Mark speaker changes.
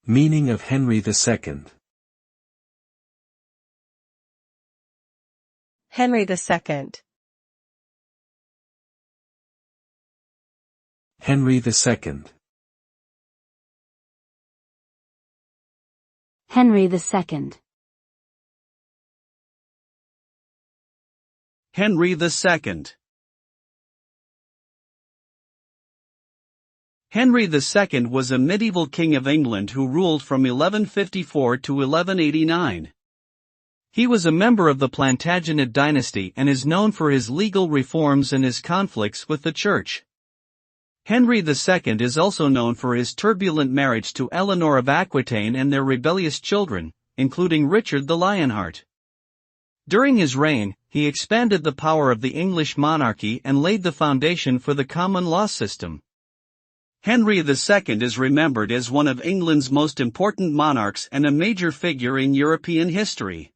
Speaker 1: Meaning of Henry II.
Speaker 2: Henry II.
Speaker 1: Henry II.
Speaker 3: Henry II.
Speaker 4: Henry II. Henry II was a medieval king of England who ruled from 1154 to 1189. He was a member of the Plantagenet dynasty and is known for his legal reforms and his conflicts with the Church. Henry II is also known for his turbulent marriage to Eleanor of Aquitaine and their rebellious children, including Richard the Lionheart. During his reign, he expanded the power of the English monarchy and laid the foundation for the common law system. Henry II is remembered as one of England's most important monarchs and a major figure in European history.